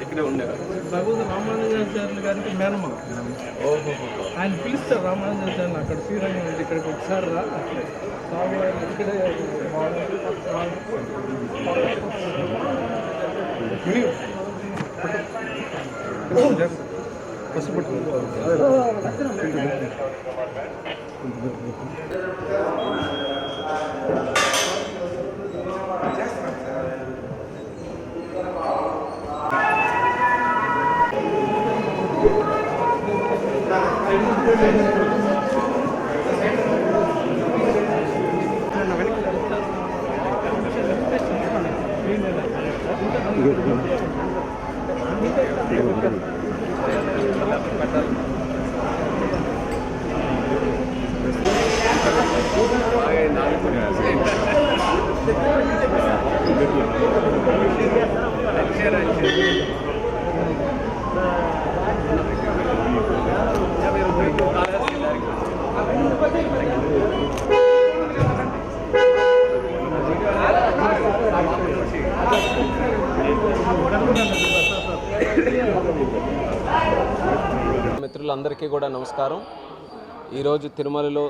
ఇక్కడే ఉండేవారు భగవద్ రామానుజాచార్యులు గారికి మేనమ్మ. ఓహో, ఆయన పిలుస్తారు రామానుజాచార్యులు అక్కడ శ్రీరంగం ఉంది, ఇక్కడికి ఒకసారి రా స్వామివారు ఇక్కడే మిత్రులందరికీ కూడా నమస్కారం. ఈరోజు తిరుమలలో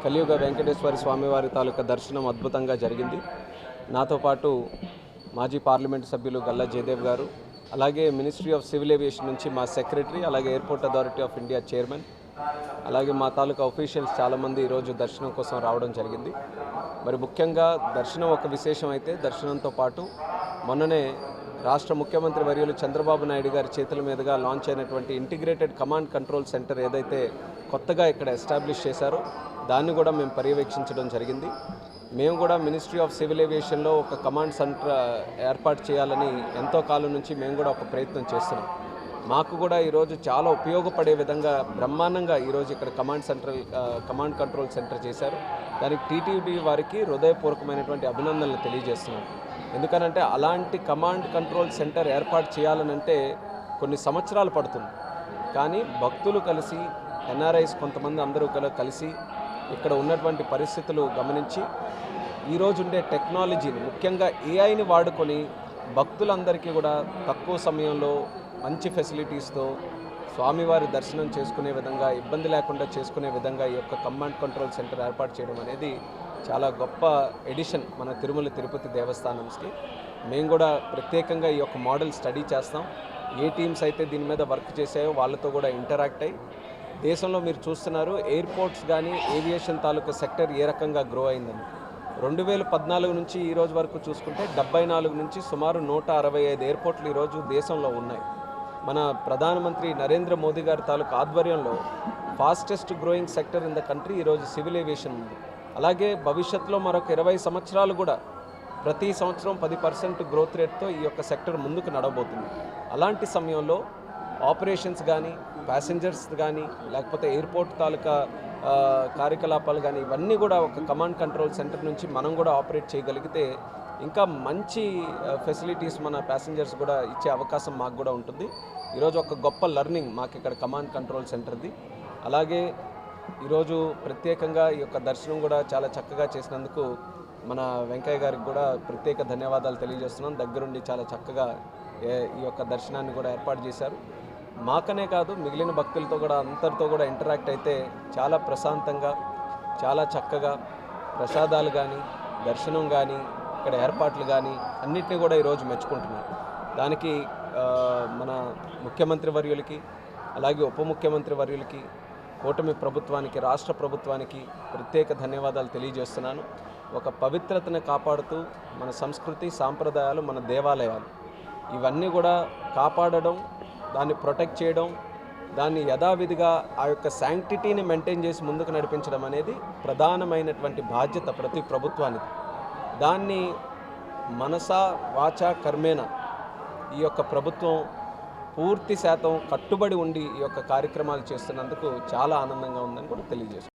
కలియుగ వెంకటేశ్వర స్వామివారి తాలూకా దర్శనం అద్భుతంగా జరిగింది. నాతో పాటు మాజీ పార్లమెంట్ సభ్యులు గల్లా జయదేవ్ గారు, అలాగే మినిస్ట్రీ ఆఫ్ సివిల్ ఏవియేషన్ నుంచి మా సెక్రటరీ, అలాగే airport authority of India chairman, అలాగే మా తాలూకా అఫీషియల్స్ చాలామంది ఈరోజు దర్శనం కోసం రావడం జరిగింది. మరి ముఖ్యంగా దర్శనం ఒక విశేషం అయితే, దర్శనంతో పాటు మొన్ననే రాష్ట్ర ముఖ్యమంత్రి వర్యులు చంద్రబాబు నాయుడు గారి చేతుల మీదుగా లాంచ్ అయినటువంటి ఇంటిగ్రేటెడ్ కమాండ్ కంట్రోల్ సెంటర్ ఏదైతే కొత్తగా ఇక్కడ ఎస్టాబ్లిష్ చేశారో దాన్ని కూడా మేము పర్యవేక్షించడం జరిగింది. మేము కూడా మినిస్ట్రీ ఆఫ్ సివిల్ ఏవియేషన్లో ఒక కమాండ్ సెంటర్ ఏర్పాటు చేయాలని ఎంతో కాలం నుంచి మేము కూడా ఒక ప్రయత్నం చేస్తున్నాం. మాకు కూడా ఈరోజు చాలా ఉపయోగపడే విధంగా బ్రహ్మాండంగా ఈరోజు ఇక్కడ కమాండ్ కంట్రోల్ సెంటర్ చేశారు. దానికి టీటీడీ వారికి హృదయపూర్వకమైనటువంటి అభినందనలు తెలియజేస్తున్నాం. ఎందుకనంటే అలాంటి కమాండ్ కంట్రోల్ సెంటర్ ఏర్పాటు చేయాలనంటే కొన్ని సంవత్సరాలు పడుతుంది. కానీ భక్తులు కలిసి, ఎన్ఆర్ఐస్ కొంతమంది అందరూ కలిసి ఇక్కడ ఉన్నటువంటి పరిస్థితులు గమనించి ఈరోజు ఉండే టెక్నాలజీని, ముఖ్యంగా ఏఐని వాడుకొని భక్తులందరికీ కూడా తక్కువ సమయంలో మంచి ఫెసిలిటీస్తో స్వామివారి దర్శనం చేసుకునే విధంగా, ఇబ్బంది లేకుండా చేసుకునే విధంగా ఈ యొక్క కమాండ్ కంట్రోల్ సెంటర్ ఏర్పాటు చేయడం అనేది చాలా గొప్ప ఎడిషన్ మన తిరుమల తిరుపతి దేవస్థానంకి. మేము కూడా ప్రత్యేకంగా ఈ యొక్క మోడల్ స్టడీ చేస్తాం. ఏ టీమ్స్ అయితే దీని మీద వర్క్ చేసాయో వాళ్ళతో కూడా ఇంటరాక్ట్ అయ్యి, దేశంలో మీరు చూస్తున్నారు ఎయిర్పోర్ట్స్ కానీ ఏవియేషన్ తాలూకా సెక్టర్ ఏ రకంగా గ్రో అయిందని. 2014 నుంచి ఈ రోజు వరకు చూసుకుంటే 74 నుంచి సుమారు 165 ఎయిర్పోర్ట్లు ఈరోజు దేశంలో ఉన్నాయి. మన ప్రధానమంత్రి నరేంద్ర మోదీ గారి తాలూకా ఆధ్వర్యంలో fastest growing sector in the country ఈరోజు సివిల్ ఏవియేషన్ ఉంది. అలాగే భవిష్యత్తులో మరొక 20 సంవత్సరాలు కూడా ప్రతి సంవత్సరం 10% గ్రోత్ రేట్తో ఈ యొక్క సెక్టర్ ముందుకు నడవబోతుంది. అలాంటి సమయంలో ఆపరేషన్స్ కానీ, ప్యాసింజర్స్ కానీ, లేకపోతే ఎయిర్పోర్ట్ తాలూకా కార్యకలాపాలు కానీ, ఇవన్నీ కూడా ఒక కమాండ్ కంట్రోల్ సెంటర్ నుంచి మనం కూడా ఆపరేట్ చేయగలిగితే ఇంకా మంచి ఫెసిలిటీస్ మన ప్యాసింజర్స్ కూడా ఇచ్చే అవకాశం మాకు కూడా ఉంటుంది. ఈరోజు ఒక గొప్ప లెర్నింగ్ మాకు ఇక్కడ కమాండ్ కంట్రోల్ సెంటర్ది. అలాగే ఈరోజు ప్రత్యేకంగా ఈ యొక్క దర్శనం కూడా చాలా చక్కగా చేసినందుకు మన వెంకయ్య గారికి కూడా ప్రత్యేక ధన్యవాదాలు తెలియజేస్తున్నాం. దగ్గరుండి చాలా చక్కగా ఈ యొక్క దర్శనాన్ని కూడా ఏర్పాటు చేశారు. మాకనే కాదు, మిగిలిన భక్తులతో కూడా అందరితో కూడా ఇంటరాక్ట్ అయితే చాలా ప్రశాంతంగా, చాలా చక్కగా ప్రసాదాలు కానీ, దర్శనం కానీ, ఇక్కడ ఏర్పాట్లు కానీ అన్నిటినీ కూడా ఈరోజు మెచ్చుకుంటున్నారు. దానికి మన ముఖ్యమంత్రి వర్యులకి, అలాగే ఉప ముఖ్యమంత్రి వర్యులకి, కూటమి ప్రభుత్వానికి, రాష్ట్ర ప్రభుత్వానికి ప్రత్యేక ధన్యవాదాలు తెలియజేస్తున్నాను. ఒక పవిత్రతను కాపాడుతూ మన సంస్కృతి, సాంప్రదాయాలు, మన దేవాలయాలు ఇవన్నీ కూడా కాపాడడం, దాన్ని ప్రొటెక్ట్ చేయడం, దాన్ని యథావిధిగా ఆ యొక్క శాంక్టిటీని మెయింటైన్ చేసి ముందుకు నడిపించడం అనేది ప్రధానమైనటువంటి బాధ్యత ప్రతి ప్రభుత్వానికి. దాన్ని మనసా వాచా కర్మేన ఈ యొక్క ప్రభుత్వం పూర్తి శాతం కట్టుబడి ఉండి ఈ యొక్క కార్యక్రమాలు చేస్తున్నందుకు చాలా ఆనందంగా ఉందని కూడా తెలియజేస్తున్నాను.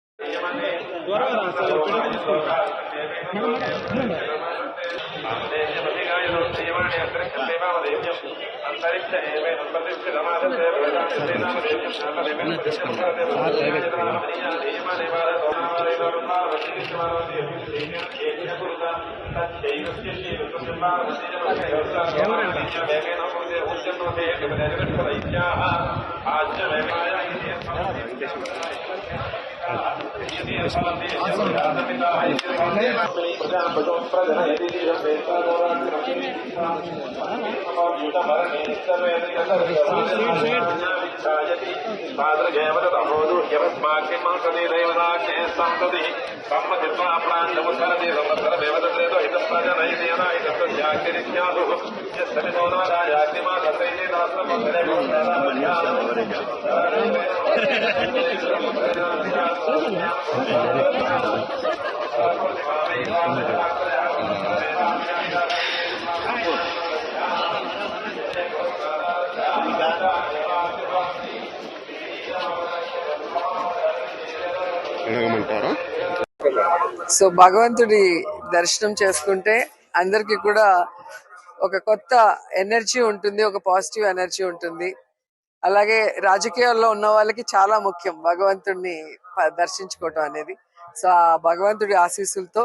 సో భగవంతుడి దర్శనం చేసుకుంటే అందరికి కూడా ఒక కొత్త ఎనర్జీ ఉంటుంది, ఒక పాజిటివ్ ఎనర్జీ ఉంటుంది. అలాగే రాజకీయాల్లో ఉన్న వాళ్ళకి చాలా ముఖ్యం భగవంతుడిని దర్శించుకోవటం అనేది. సో ఆ భగవంతుడి ఆశీస్సులతో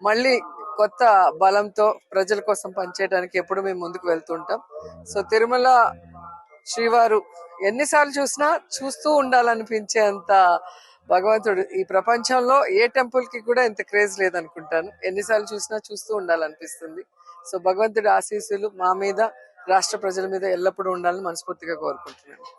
మళ్ళీ కొత్త బలంతో ప్రజల కోసం పనిచేయడానికి ఎప్పుడు మేము ముందుకు వెళ్తుంటాం. సో తిరుమల శ్రీవారు ఎన్నిసార్లు చూసినా చూస్తూ ఉండాలనిపించేంత భగవంతుడు. ఈ ప్రపంచంలో ఏ టెంపుల్ కి కూడా ఇంత క్రేజ్ లేదనుకుంటాను. ఎన్నిసార్లు చూసినా చూస్తూ ఉండాలనిపిస్తుంది. సో భగవంతుడి ఆశీస్సులు మా మీద, రాష్ట్ర ప్రజల మీద ఎల్లప్పుడూ ఉండాలని మనస్ఫూర్తిగా కోరుకుంటున్నాను.